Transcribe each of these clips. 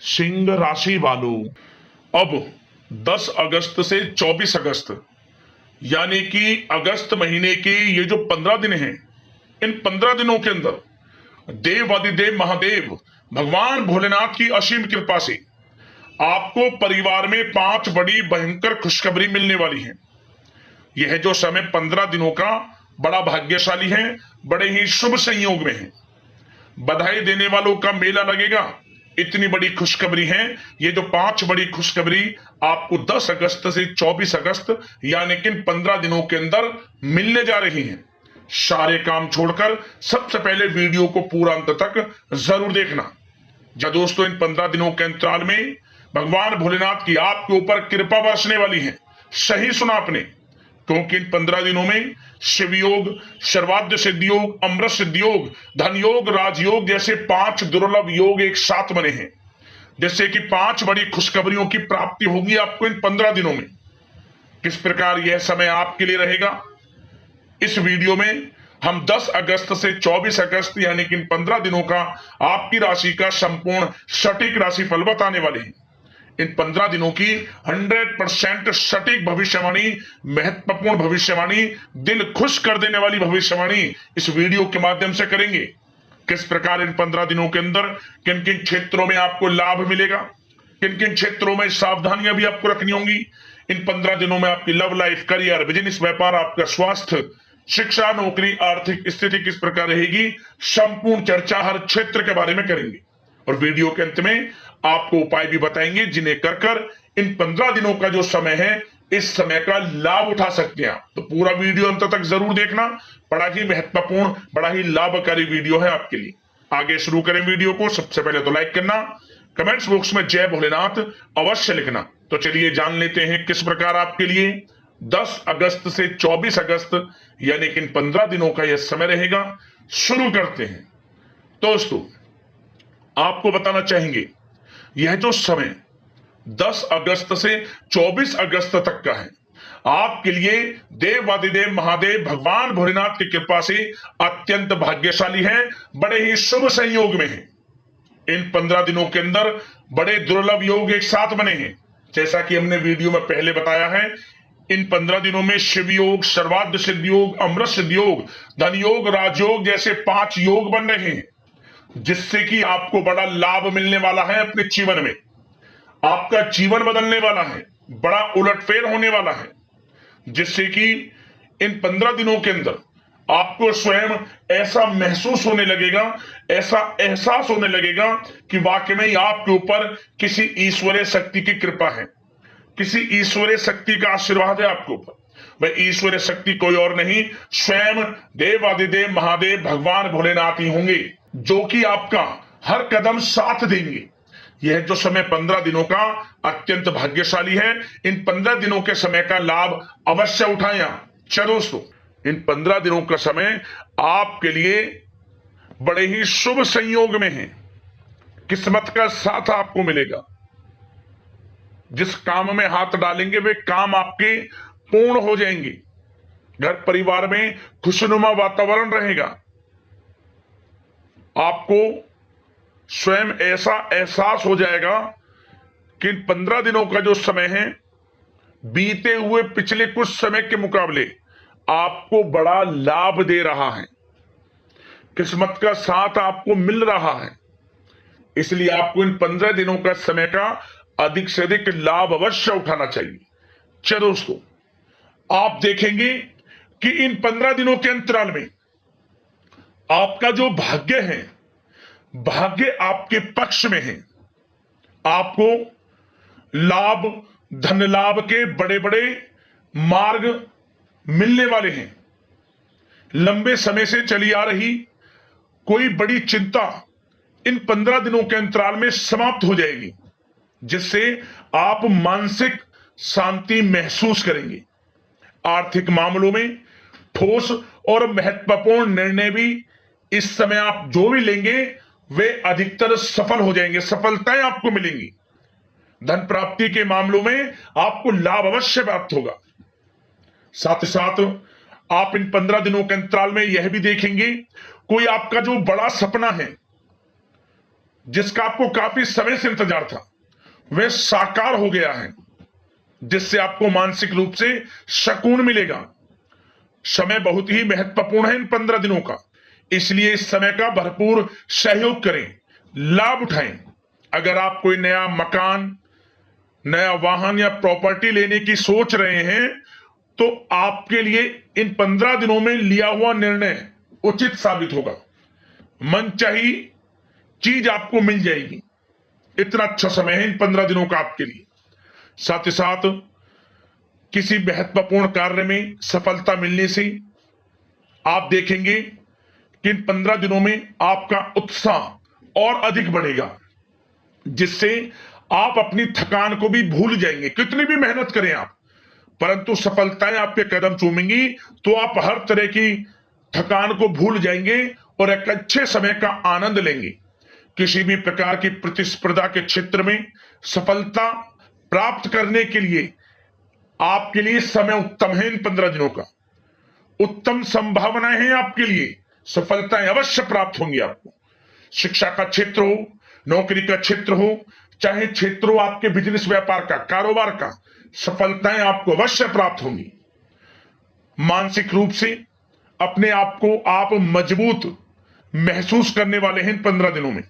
सिंह राशि वालों, अब 10 अगस्त से 24 अगस्त यानी कि अगस्त महीने के ये जो 15 दिन हैं, इन 15 दिनों के अंदर देवादिदेव महादेव भगवान भोलेनाथ की असीम कृपा से आपको परिवार में 5 बड़ी भयंकर खुशखबरी मिलने वाली है। यह जो समय 15 दिनों का बड़ा भाग्यशाली है, बड़े ही शुभ संयोग में है। बधाई देने वालों का मेला लगेगा। इतनी बड़ी खुशखबरी है। ये जो 5 बड़ी खुशखबरी आपको 10 अगस्त से 24 अगस्त यानी कि 15 दिनों के अंदर मिलने जा रही हैं। सारे काम छोड़कर सबसे पहले वीडियो को पूरा अंत तक जरूर देखना। जो दोस्तों, इन 15 दिनों के अंतराल में भगवान भोलेनाथ की आपके ऊपर कृपा बरसने वाली है। सही सुना आपने, क्योंकि इन 15 दिनों में शिव योग, सर्वाद्य सिद्धि योग, अमृत सिद्धि योग, धन योग, राजयोग जैसे 5 दुर्लभ योग एक साथ बने हैं, जिससे कि 5 बड़ी खुशखबरियों की प्राप्ति होगी आपको इन 15 दिनों में। किस प्रकार यह समय आपके लिए रहेगा, इस वीडियो में हम 10 अगस्त से 24 अगस्त यानी कि इन 15 दिनों का आपकी राशि का संपूर्ण सटीक राशिफल बताने वाले हैं। इन 15 दिनों की 100% सटीक भविष्यवाणी, महत्वपूर्ण भविष्यवाणी, दिल खुश कर देने वाली भविष्यवाणी इस वीडियो के माध्यम से करेंगे। किस प्रकार इन 15 दिनों के अंदर किन किन क्षेत्रों में आपको लाभ मिलेगा, किन किन क्षेत्रों में सावधानियां भी आपको रखनी होंगी। इन 15 दिनों में आपकी लव लाइफ, करियर, बिजनेस, व्यापार, आपका स्वास्थ्य, शिक्षा, नौकरी, आर्थिक स्थिति किस प्रकार रहेगी, संपूर्ण चर्चा हर क्षेत्र के बारे में करेंगे। और वीडियो के अंत में आपको उपाय भी बताएंगे जिन्हें कर इन 15 दिनों का जो समय है, इस समय का लाभ उठा सकते हैं। तो पूरा वीडियो अंत तक जरूर देखना। बड़ा ही महत्वपूर्ण, बड़ा ही लाभकारी वीडियो है आपके लिए। आगे शुरू करें वीडियो को। सबसे पहले तो लाइक करना, कमेंट्स बॉक्स में जय भोलेनाथ अवश्य लिखना। तो चलिए जान लेते हैं किस प्रकार आपके लिए 10 अगस्त से 24 अगस्त यानी कि इन 15 दिनों का यह समय रहेगा। शुरू करते हैं। दोस्तों, आपको बताना चाहेंगे, यह जो समय 10 अगस्त से 24 अगस्त तक का है, आपके लिए देवादिदेव महादेव भगवान भोलेनाथ की कृपा से अत्यंत भाग्यशाली है, बड़े ही शुभ संयोग में है। इन 15 दिनों के अंदर बड़े दुर्लभ योग एक साथ बने हैं। जैसा कि हमने वीडियो में पहले बताया है, इन 15 दिनों में शिव योग, सर्वाद्य सिद्धि योग, अमृत सिद्धि योग, धन योग, राजयोग जैसे 5 योग बन रहे हैं, जिससे कि आपको बड़ा लाभ मिलने वाला है। अपने जीवन में आपका जीवन बदलने वाला है, बड़ा उलटफेर होने वाला है, जिससे कि इन 15 दिनों के अंदर आपको स्वयं ऐसा महसूस होने लगेगा, ऐसा एहसास होने लगेगा कि वाकई में आपके ऊपर किसी ईश्वरीय शक्ति की कृपा है, किसी ईश्वरीय शक्ति का आशीर्वाद है आपके ऊपर। वह ईश्वरीय शक्ति कोई और नहीं, स्वयं देवादिदेव महादेव भगवान भोलेनाथ ही होंगे, जो कि आपका हर कदम साथ देंगे। यह जो समय 15 दिनों का अत्यंत भाग्यशाली है। इन 15 दिनों के समय का लाभ अवश्य उठाएं आप। चलो दोस्तों, इन 15 दिनों का समय आपके लिए बड़े ही शुभ संयोग में है। किस्मत का साथ आपको मिलेगा। जिस काम में हाथ डालेंगे वे काम आपके पूर्ण हो जाएंगे। घर परिवार में खुशनुमा वातावरण रहेगा। आपको स्वयं ऐसा एहसास हो जाएगा कि इन 15 दिनों का जो समय है, बीते हुए पिछले कुछ समय के मुकाबले आपको बड़ा लाभ दे रहा है। किस्मत का साथ आपको मिल रहा है। इसलिए आपको इन 15 दिनों का समय का अधिक से अधिक लाभ अवश्य उठाना चाहिए। चलो दोस्तों, आप देखेंगे कि इन 15 दिनों के अंतराल में आपका जो भाग्य है, भाग्य आपके पक्ष में है। आपको लाभ, धन लाभ के बड़े बड़े मार्ग मिलने वाले हैं। लंबे समय से चली आ रही कोई बड़ी चिंता इन 15 दिनों के अंतराल में समाप्त हो जाएगी, जिससे आप मानसिक शांति महसूस करेंगे। आर्थिक मामलों में ठोस और महत्वपूर्ण निर्णय भी इस समय आप जो भी लेंगे वे अधिकतर सफल हो जाएंगे, सफलताएं आपको मिलेंगी। धन प्राप्ति के मामलों में आपको लाभ अवश्य प्राप्त होगा। साथ ही साथ आप इन 15 दिनों के अंतराल में यह भी देखेंगे, कोई आपका जो बड़ा सपना है जिसका आपको काफी समय से इंतजार था, वह साकार हो गया है, जिससे आपको मानसिक रूप से सुकून मिलेगा। समय बहुत ही महत्वपूर्ण है इन 15 दिनों का, इसलिए इस समय का भरपूर सहयोग करें, लाभ उठाएं। अगर आप कोई नया मकान, नया वाहन या प्रॉपर्टी लेने की सोच रहे हैं, तो आपके लिए इन 15 दिनों में लिया हुआ निर्णय उचित साबित होगा। मनचाही चीज आपको मिल जाएगी। इतना अच्छा समय है इन 15 दिनों का आपके लिए। साथ ही साथ किसी महत्वपूर्ण कार्य में सफलता मिलने से आप देखेंगे कि इन 15 दिनों में आपका उत्साह और अधिक बढ़ेगा, जिससे आप अपनी थकान को भी भूल जाएंगे। कितनी भी मेहनत करें आप, परंतु सफलताएं आपके कदम चूमेंगी तो आप हर तरह की थकान को भूल जाएंगे और एक अच्छे समय का आनंद लेंगे। किसी भी प्रकार की प्रतिस्पर्धा के क्षेत्र में सफलता प्राप्त करने के लिए आपके लिए समय उत्तम है। इन 15 दिनों का उत्तम संभावनाएं हैं आपके लिए, सफलताएं अवश्य प्राप्त होंगी आपको। शिक्षा का क्षेत्र हो, नौकरी का क्षेत्र हो, चाहे क्षेत्र हो आपके बिजनेस व्यापार का, कारोबार का, सफलताएं आपको अवश्य प्राप्त होंगी। मानसिक रूप से अपने आप को आप मजबूत महसूस करने वाले हैं। इन 15 दिनों में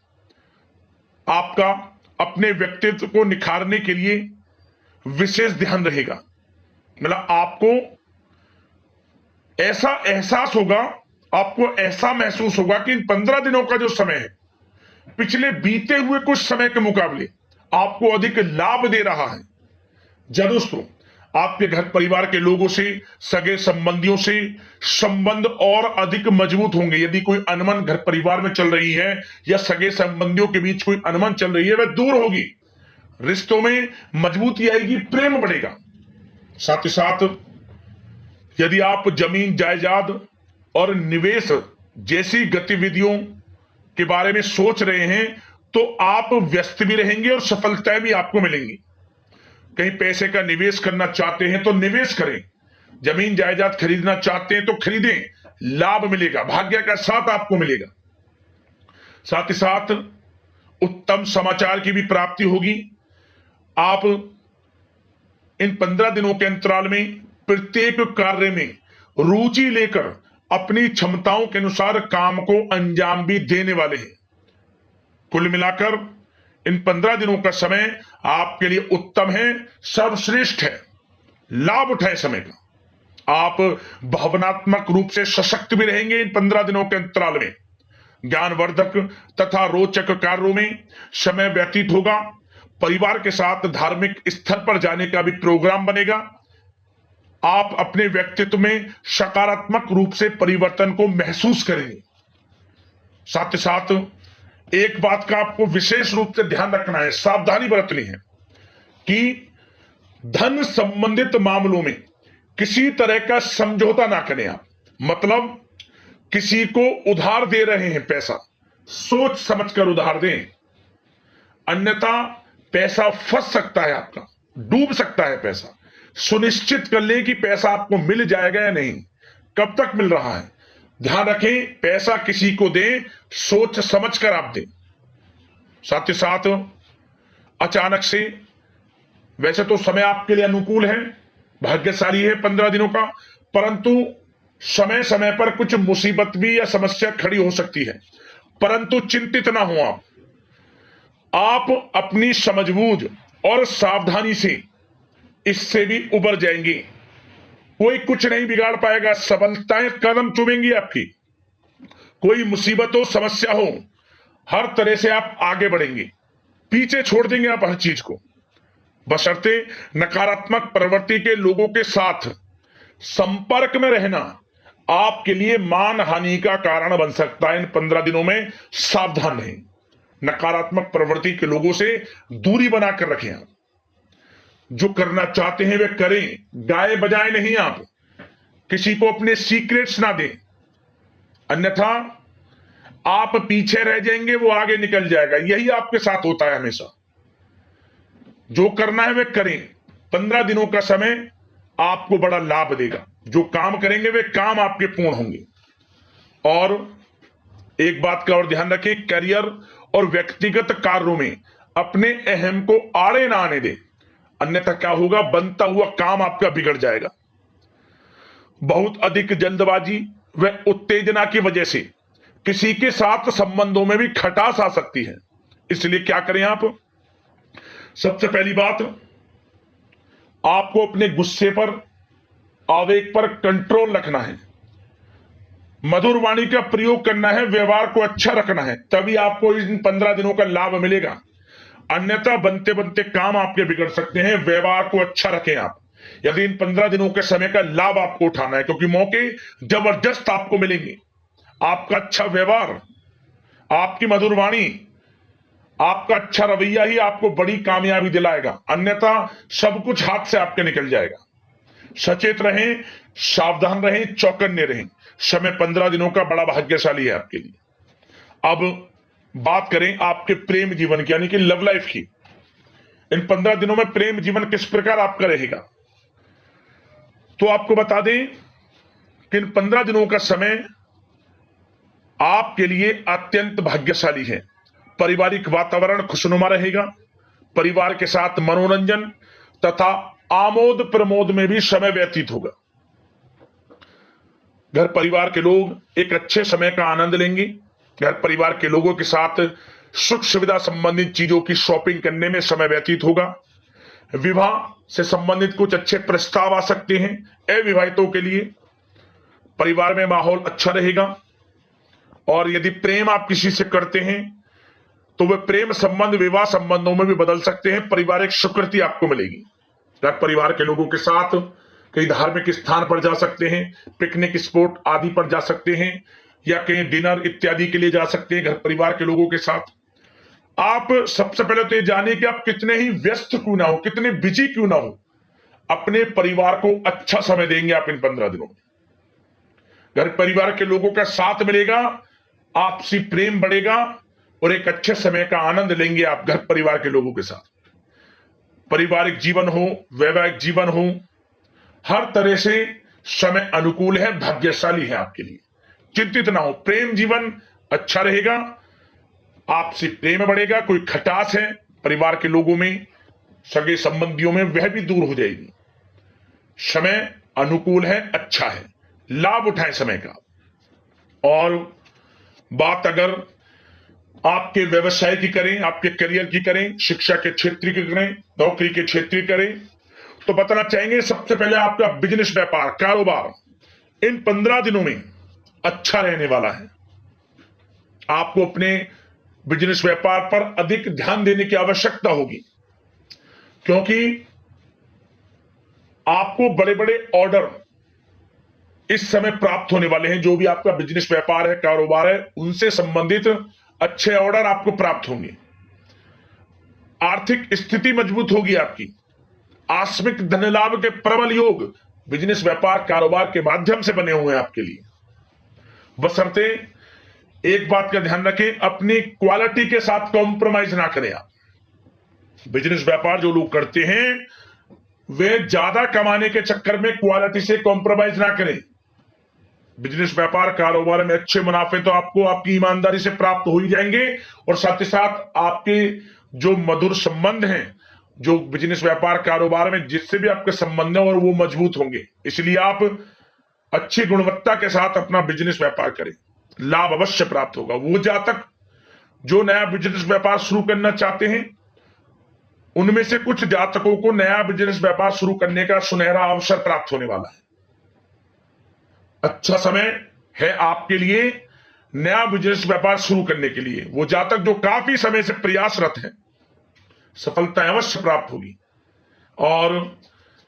आपका अपने व्यक्तित्व को निखारने के लिए विशेष ध्यान रहेगा। मतलब आपको ऐसा एहसास होगा, आपको ऐसा महसूस होगा कि इन 15 दिनों का जो समय है, पिछले बीते हुए कुछ समय के मुकाबले आपको अधिक लाभ दे रहा है। जब दोस्तों आपके घर परिवार के लोगों से, सगे संबंधियों से संबंध और अधिक मजबूत होंगे। यदि कोई अनबन घर परिवार में चल रही है या सगे संबंधियों के बीच कोई अनबन चल रही है, वह दूर होगी, रिश्तों में मजबूती आएगी, प्रेम बढ़ेगा। साथ ही साथ यदि आप जमीन जायदाद और निवेश जैसी गतिविधियों के बारे में सोच रहे हैं, तो आप व्यस्त भी रहेंगे और सफलताएं भी आपको मिलेंगी। कहीं पैसे का निवेश करना चाहते हैं तो निवेश करें, जमीन जायदाद खरीदना चाहते हैं तो खरीदें, लाभ मिलेगा, भाग्य का साथ आपको मिलेगा। साथ ही साथ उत्तम समाचार की भी प्राप्ति होगी। आप इन 15 दिनों के अंतराल में प्रत्येक कार्य में रुचि लेकर अपनी क्षमताओं के अनुसार काम को अंजाम भी देने वाले हैं। कुल मिलाकर इन 15 दिनों का समय आपके लिए उत्तम है, सर्वश्रेष्ठ है। लाभ उठाएं समय का। आप भावनात्मक रूप से सशक्त भी रहेंगे इन 15 दिनों के अंतराल में। ज्ञानवर्धक तथा रोचक कार्यों में समय व्यतीत होगा। परिवार के साथ धार्मिक स्थल पर जाने का भी प्रोग्राम बनेगा। आप अपने व्यक्तित्व में सकारात्मक रूप से परिवर्तन को महसूस करेंगे। साथ ही साथ एक बात का आपको विशेष रूप से ध्यान रखना है, सावधानी बरतनी है कि धन संबंधित मामलों में किसी तरह का समझौता ना करें आप। मतलब किसी को उधार दे रहे हैं पैसा, सोच समझकर उधार दें, अन्यथा पैसा फंस सकता है, आपका डूब सकता है पैसा। सुनिश्चित कर लें कि पैसा आपको मिल जाएगा या नहीं, कब तक मिल रहा है। ध्यान रखें, पैसा किसी को दें, सोच समझकर आप दें। साथ ही साथ अचानक से, वैसे तो समय आपके लिए अनुकूल है, भाग्यशाली है 15 दिनों का, परंतु समय समय पर कुछ मुसीबत भी या समस्या खड़ी हो सकती है। परंतु चिंतित ना हो आप अपनी समझबूझ और सावधानी से इससे भी उबर जाएंगे। कोई कुछ नहीं बिगाड़ पाएगा, सफलताएं कदम चूमेंगी आपकी। कोई मुसीबत हो, समस्या हो, हर तरह से आप आगे बढ़ेंगे, पीछे छोड़ देंगे आप हर चीज को। बशर्ते नकारात्मक प्रवृत्ति के लोगों के साथ संपर्क में रहना आपके लिए मान हानि का कारण बन सकता है। इन 15 दिनों में सावधान रहें, नकारात्मक प्रवृत्ति के लोगों से दूरी बनाकर रखें। आप जो करना चाहते हैं वे करें, गाए बजाए नहीं। आप किसी को अपने सीक्रेट्स ना दें, अन्यथा आप पीछे रह जाएंगे, वो आगे निकल जाएगा। यही आपके साथ होता है हमेशा। जो करना है वे करें। 15 दिनों का समय आपको बड़ा लाभ देगा। जो काम करेंगे वे काम आपके पूर्ण होंगे। और एक बात का और ध्यान रखें, करियर और व्यक्तिगत कार्यों में अपने अहम को आड़े ना आने दे, अन्यथा क्या होगा, बनता हुआ काम आपका बिगड़ जाएगा। बहुत अधिक जल्दबाजी व उत्तेजना की वजह से किसी के साथ संबंधों में भी खटास आ सकती है। इसलिए क्या करें आप, सबसे पहली बात, आपको अपने गुस्से पर, आवेग पर कंट्रोल रखना है, मधुर वाणी का प्रयोग करना है, व्यवहार को अच्छा रखना है, तभी आपको इन 15 दिनों का लाभ मिलेगा। अन्यथा बनते बनते काम आपके बिगड़ सकते हैं। व्यवहार को अच्छा रखें आप, यदि इन 15 दिनों के समय का लाभ आपको उठाना है, क्योंकि मौके जबरदस्त आपको मिलेंगे। आपका अच्छा व्यवहार, आपकी मधुर वाणी, आपका अच्छा रवैया ही आपको बड़ी कामयाबी दिलाएगा, अन्यथा सब कुछ हाथ से आपके निकल जाएगा। सचेत रहें, सावधान रहें, चौकन्ने रहें। समय 15 दिनों का बड़ा भाग्यशाली है आपके लिए। अब बात करें आपके प्रेम जीवन की, यानी कि लव लाइफ की। इन 15 दिनों में प्रेम जीवन किस प्रकार आपका रहेगा, तो आपको बता दें कि इन 15 दिनों का समय आपके लिए अत्यंत भाग्यशाली है। पारिवारिक वातावरण खुशनुमा रहेगा, परिवार के साथ मनोरंजन तथा आमोद प्रमोद में भी समय व्यतीत होगा। घर परिवार के लोग एक अच्छे समय का आनंद लेंगे। घर परिवार के लोगों के साथ सुख सुविधा संबंधित चीजों की शॉपिंग करने में समय व्यतीत होगा। विवाह से संबंधित कुछ अच्छे प्रस्ताव आ सकते हैं अविवाहितों के लिए। परिवार में माहौल अच्छा रहेगा, और यदि प्रेम आप किसी से करते हैं तो वह प्रेम संबंध विवाह संबंधों में भी बदल सकते हैं। पारिवारिक स्वीकृति आपको मिलेगी। घर परिवार के लोगों के साथ कहीं धार्मिक स्थान पर जा सकते हैं, पिकनिक स्पॉट आदि पर जा सकते हैं, या कहीं डिनर इत्यादि के लिए जा सकते हैं घर परिवार के लोगों के साथ। आप सबसे पहले तो ये जानिए कि आप कितने ही व्यस्त क्यों ना हो, कितने बिजी क्यों ना हो, अपने परिवार को अच्छा समय देंगे आप इन 15 दिनों में। घर परिवार के लोगों का साथ मिलेगा, आपसी प्रेम बढ़ेगा, और एक अच्छे समय का आनंद लेंगे आप घर परिवार के लोगों के साथ। पारिवारिक जीवन हो, वैवाहिक जीवन हो, हर तरह से समय अनुकूल है, भाग्यशाली है आपके लिए। चिंतित ना हो, प्रेम जीवन अच्छा रहेगा, आपसी प्रेम बढ़ेगा, कोई खटास है परिवार के लोगों में, सगे संबंधियों में, वह भी दूर हो जाएगी। समय अनुकूल है, अच्छा है, लाभ उठाएं समय का। और बात अगर आपके व्यवसाय की करें, आपके करियर की करें, शिक्षा के क्षेत्र की करें, नौकरी के क्षेत्र की करें, तो बताना चाहेंगे सबसे पहले आपका बिजनेस, व्यापार, कारोबार इन 15 दिनों में अच्छा रहने वाला है। आपको अपने बिजनेस व्यापार पर अधिक ध्यान देने की आवश्यकता होगी, क्योंकि आपको बड़े बड़े ऑर्डर इस समय प्राप्त होने वाले हैं। जो भी आपका बिजनेस व्यापार है, कारोबार है, उनसे संबंधित अच्छे ऑर्डर आपको प्राप्त होंगे। आर्थिक स्थिति मजबूत होगी आपकी। आकस्मिक धन लाभ के प्रबल योग बिजनेस व्यापार कारोबार के माध्यम से बने हुए हैं आपके लिए। बशर्ते एक बात का ध्यान रखें, अपनी क्वालिटी के साथ कॉम्प्रोमाइज ना करें आप। बिजनेस व्यापार जो लोग करते हैं वे ज्यादा कमाने के चक्कर में क्वालिटी से कॉम्प्रोमाइज ना करें। बिजनेस व्यापार कारोबार में अच्छे मुनाफे तो आपको आपकी ईमानदारी से प्राप्त हो ही जाएंगे, और साथ ही साथ आपके जो मधुर संबंध हैं जो बिजनेस व्यापार कारोबार में जिससे भी आपके संबंध हैं, और वो मजबूत होंगे। इसलिए आप अच्छी गुणवत्ता के साथ अपना बिजनेस व्यापार करें, लाभ अवश्य प्राप्त होगा। वो जातक जो नया बिजनेस व्यापार शुरू करना चाहते हैं, उनमें से कुछ जातकों को नया बिजनेस व्यापार शुरू करने का सुनहरा अवसर प्राप्त होने वाला है। अच्छा समय है आपके लिए नया बिजनेस व्यापार शुरू करने के लिए। वो जातक जो काफी समय से प्रयासरत हैं, सफलता अवश्य प्राप्त होगी। और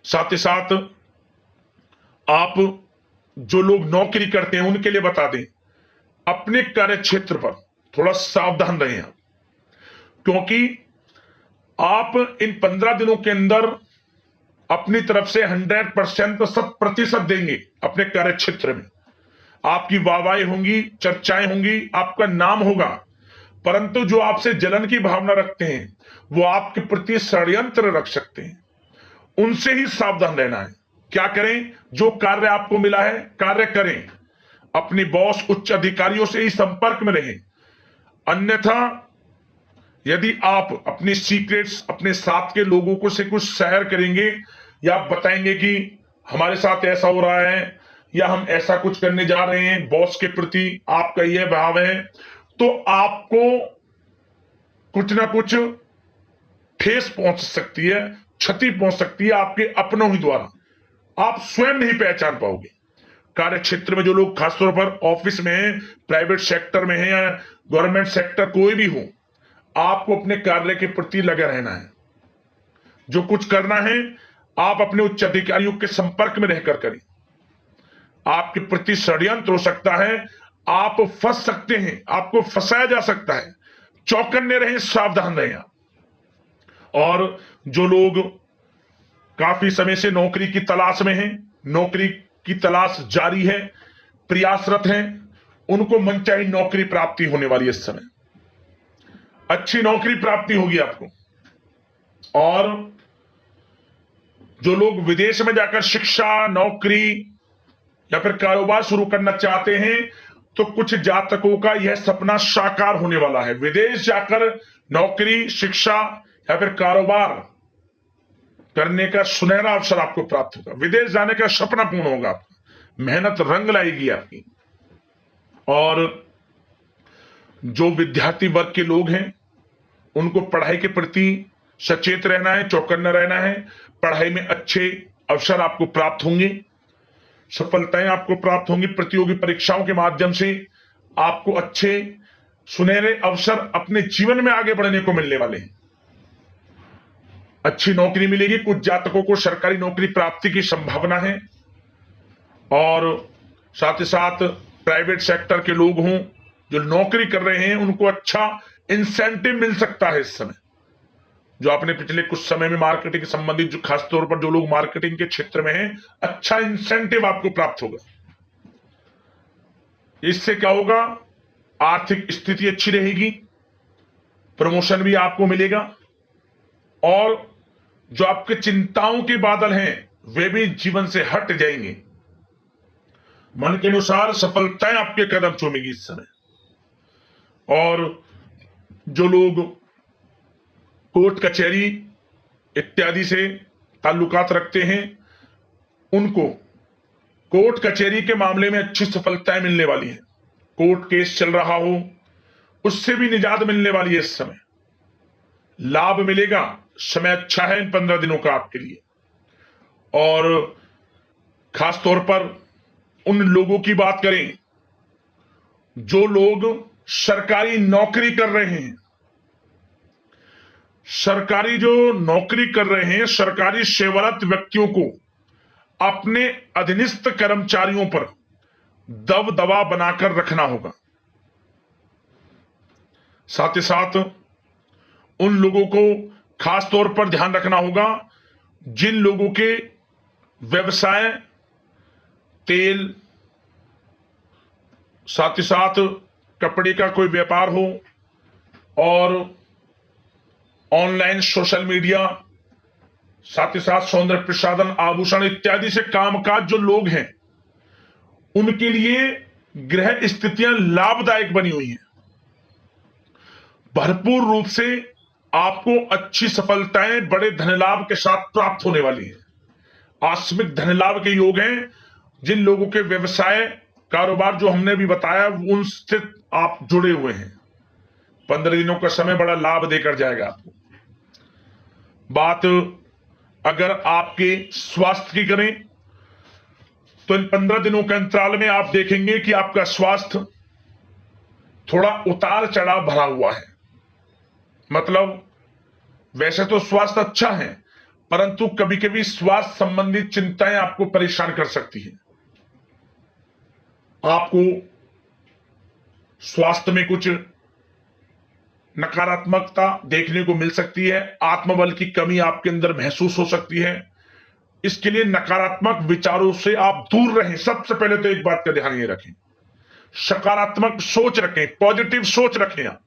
साथ ही साथ आप जो लोग नौकरी करते हैं उनके लिए बता दें, अपने कार्य क्षेत्र पर थोड़ा सावधान रहें आप, क्योंकि आप इन 15 दिनों के अंदर अपनी तरफ से 100% 100% देंगे अपने कार्य क्षेत्र में। आपकी वाहवाही होंगी, चर्चाएं होंगी, आपका नाम होगा, परंतु जो आपसे जलन की भावना रखते हैं वो आपके प्रति षड्यंत्र रख सकते हैं। उनसे ही सावधान रहना है। क्या करें, जो कार्य आपको मिला है कार्य करें, अपने बॉस उच्च अधिकारियों से ही संपर्क में रहें, अन्यथा यदि आप अपनी सीक्रेट्स अपने साथ के लोगों को से कुछ शेयर करेंगे या आप बताएंगे कि हमारे साथ ऐसा हो रहा है या हम ऐसा कुछ करने जा रहे हैं, बॉस के प्रति आपका यह भाव है, तो आपको कुछ ना कुछ ठेस पहुंच सकती है, क्षति पहुंच सकती है आपके अपनों ही द्वारा। आप स्वयं नहीं पहचान पाओगे। कार्य क्षेत्र में जो लोग खासतौर पर ऑफिस में हैं, प्राइवेट सेक्टर में हैं या गवर्नमेंट सेक्टर कोई भी हो, आपको अपने कार्य के प्रति लगे रहना है। जो कुछ करना है आप अपने उच्च अधिकारियों के संपर्क में रहकर करें। आपके प्रति षड्यंत्र हो सकता है, आप फंस सकते हैं, आपको फंसाया जा सकता है। चौकन्ने रहें, सावधान रहें आप। और जो लोग काफी समय से नौकरी की तलाश में हैं, नौकरी की तलाश जारी है, प्रयासरत हैं, उनको मनचाही नौकरी प्राप्ति होने वाली है। इस समय अच्छी नौकरी प्राप्ति होगी आपको। और जो लोग विदेश में जाकर शिक्षा, नौकरी या फिर कारोबार शुरू करना चाहते हैं, तो कुछ जातकों का यह सपना साकार होने वाला है। विदेश जाकर नौकरी, शिक्षा या फिर कारोबार करने का सुनहरा अवसर आपको प्राप्त होगा। विदेश जाने का सपना पूर्ण होगा आपका, मेहनत रंग लाएगी आपकी। और जो विद्यार्थी वर्ग के लोग हैं, उनको पढ़ाई के प्रति सचेत रहना है, चौकन्ना रहना है। पढ़ाई में अच्छे अवसर आपको प्राप्त होंगे, सफलताएं आपको प्राप्त होंगी। प्रतियोगी परीक्षाओं के माध्यम से आपको अच्छे सुनहरे अवसर अपने जीवन में आगे बढ़ने को मिलने वाले हैं। अच्छी नौकरी मिलेगी। कुछ जातकों को सरकारी नौकरी प्राप्ति की संभावना है। और साथ ही साथ प्राइवेट सेक्टर के लोग हों जो नौकरी कर रहे हैं, उनको अच्छा इंसेंटिव मिल सकता है इस समय। जो आपने पिछले कुछ समय में मार्केटिंग के संबंधित, जो खासतौर पर जो लोग मार्केटिंग के क्षेत्र में हैं, अच्छा इंसेंटिव आपको प्राप्त होगा। इससे क्या होगा, आर्थिक स्थिति अच्छी रहेगी, प्रमोशन भी आपको मिलेगा। और जो आपके चिंताओं के बादल हैं वे भी जीवन से हट जाएंगे। मन के अनुसार सफलताएं आपके कदम चूमेगी इस समय। और जो लोग कोर्ट कचहरी इत्यादि से ताल्लुकात रखते हैं, उनको कोर्ट कचहरी के मामले में अच्छी सफलताएं मिलने वाली हैं। कोर्ट केस चल रहा हो, उससे भी निजात मिलने वाली है इस समय। लाभ मिलेगा, समय अच्छा है इन 15 दिनों का आपके लिए। और खासतौर पर उन लोगों की बात करें जो लोग सरकारी नौकरी कर रहे हैं। सरकारी जो नौकरी कर रहे हैं, सरकारी सेवारत व्यक्तियों को अपने अधीनस्थ कर्मचारियों पर दबदबा बनाकर रखना होगा। साथ ही साथ उन लोगों को खास तौर पर ध्यान रखना होगा जिन लोगों के व्यवसाय तेल, साथ ही साथ कपड़े का कोई व्यापार हो और ऑनलाइन सोशल मीडिया, साथ ही साथ सौंदर्य प्रसाधन, आभूषण इत्यादि से कामकाज जो लोग हैं, उनके लिए ग्रह स्थितियां लाभदायक बनी हुई हैं। भरपूर रूप से आपको अच्छी सफलताएं बड़े धनलाभ के साथ प्राप्त होने वाली हैं। आकस्मिक धनलाभ के योग हैं। जिन लोगों के व्यवसाय कारोबार जो हमने भी बताया उनसे आप जुड़े हुए हैं, 15 दिनों का समय बड़ा लाभ देकर जाएगा आपको। बात अगर आपके स्वास्थ्य की करें तो इन 15 दिनों के अंतराल में आप देखेंगे कि आपका स्वास्थ्य थोड़ा उतार चढ़ाव भरा हुआ है। मतलब वैसे तो स्वास्थ्य अच्छा है, परंतु कभी कभी स्वास्थ्य संबंधित चिंताएं आपको परेशान कर सकती हैं। आपको स्वास्थ्य में कुछ नकारात्मकता देखने को मिल सकती है। आत्मबल की कमी आपके अंदर महसूस हो सकती है। इसके लिए नकारात्मक विचारों से आप दूर रहें। सबसे पहले तो एक बात का ध्यान ये रखें, सकारात्मक सोच रखें, पॉजिटिव सोच रखें। आप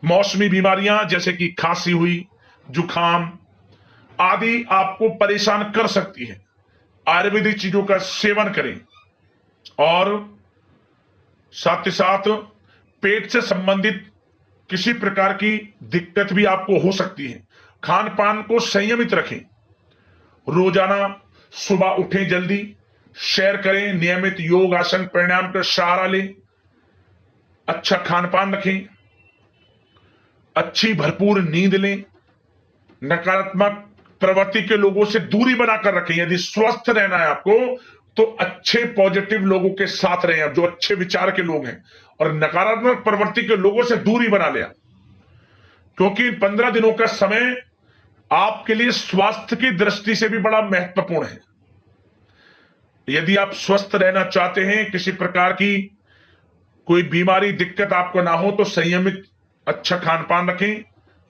मौसमी बीमारियां जैसे कि खांसी हुई, जुखाम आदि आपको परेशान कर सकती है। आयुर्वेदिक चीजों का सेवन करें। और साथ ही साथ पेट से संबंधित किसी प्रकार की दिक्कत भी आपको हो सकती है। खान पान को संयमित रखें, रोजाना सुबह उठें, जल्दी सैर करें, नियमित योग आसन प्राणायाम का सहारा लें, अच्छा खान पान रखें, अच्छी भरपूर नींद लें, नकारात्मक प्रवृत्ति के लोगों से दूरी बनाकर रखें। यदि स्वस्थ रहना है आपको तो अच्छे पॉजिटिव लोगों के साथ रहें, जो अच्छे विचार के लोग हैं, और नकारात्मक प्रवृत्ति के लोगों से दूरी बना लिया, क्योंकि 15 दिनों का समय आपके लिए स्वास्थ्य की दृष्टि से भी बड़ा महत्वपूर्ण है। यदि आप स्वस्थ रहना चाहते हैं, किसी प्रकार की कोई बीमारी दिक्कत आपको ना हो, तो संयमित अच्छा खान पान रखें,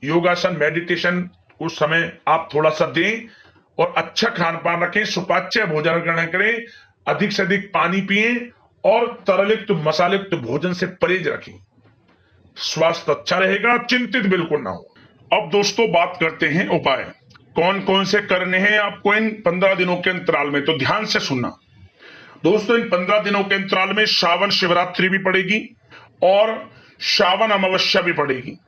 योगासन मेडिटेशन उस समय आप थोड़ा सा दें, और अच्छा खान पान रखें, सुपाच्य भोजन ग्रहण करें, अधिक से अधिक पानी पिएं, और तरलयुक्त मसालेयुक्त भोजन से परहेज रखें। स्वास्थ्य अच्छा रहेगा, चिंतित बिल्कुल ना हो। अब दोस्तों बात करते हैं उपाय, कौन कौन से करने हैं आपको इन 15 दिनों के अंतराल में, तो ध्यान से सुनना दोस्तों। इन 15 दिनों के अंतराल में श्रावण शिवरात्रि भी पड़ेगी और श्रावण अमावस्या भी पड़ेगी।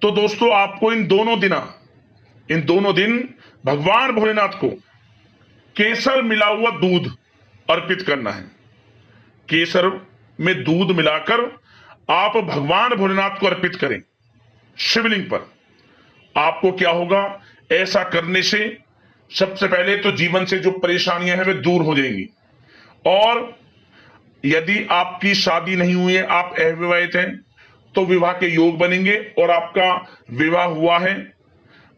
तो दोस्तों आपको इन दोनों दिन भगवान भोलेनाथ को केसर मिला हुआ दूध अर्पित करना है। केसर में दूध मिलाकर आप भगवान भोलेनाथ को अर्पित करें शिवलिंग पर। आपको क्या होगा, ऐसा करने से सबसे पहले तो जीवन से जो परेशानियां हैं वे दूर हो जाएंगी, और यदि आपकी शादी नहीं हुई है, आप अविवाहित हैं, तो विवाह के योग बनेंगे, और आपका विवाह हुआ है,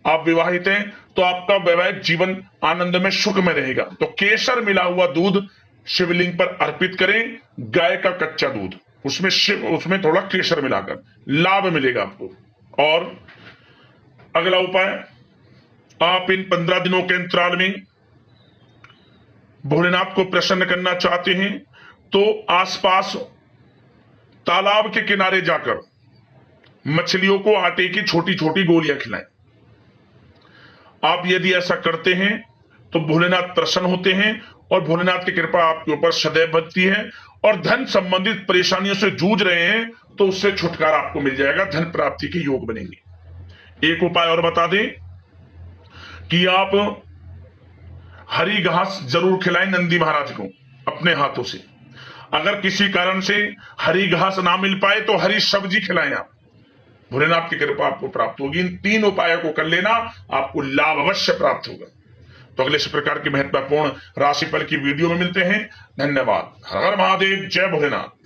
आप विवाहित हैं, तो आपका वैवाहिक जीवन आनंद में सुख में रहेगा। तो केसर मिला हुआ दूध शिवलिंग पर अर्पित करें, गाय का कच्चा दूध, उसमें थोड़ा केसर मिलाकर, लाभ मिलेगा आपको। और अगला उपाय, आप इन 15 दिनों के अंतराल में भोलेनाथ को प्रसन्न करना चाहते हैं, तो आसपास तालाब के किनारे जाकर मछलियों को आटे की छोटी छोटी गोलियां खिलाएं। आप यदि ऐसा करते हैं तो भोलेनाथ प्रसन्न होते हैं, और भोलेनाथ की कृपा आपके ऊपर सदैव बनती है, और धन संबंधित परेशानियों से जूझ रहे हैं तो उससे छुटकारा आपको मिल जाएगा, धन प्राप्ति के योग बनेंगे। एक उपाय और बता दें कि आप हरी घास जरूर खिलाएं नंदी महाराज को अपने हाथों से। अगर किसी कारण से हरी घास ना मिल पाए तो हरी सब्जी खिलाएं आप, भोलेनाथ की कृपा आपको प्राप्त होगी। इन 3 उपायों को कर लेना, आपको लाभ अवश्य प्राप्त होगा। तो अगले इस प्रकार की महत्वपूर्ण राशिफल की वीडियो में मिलते हैं। धन्यवाद। हर हर महादेव, जय भोलेनाथ।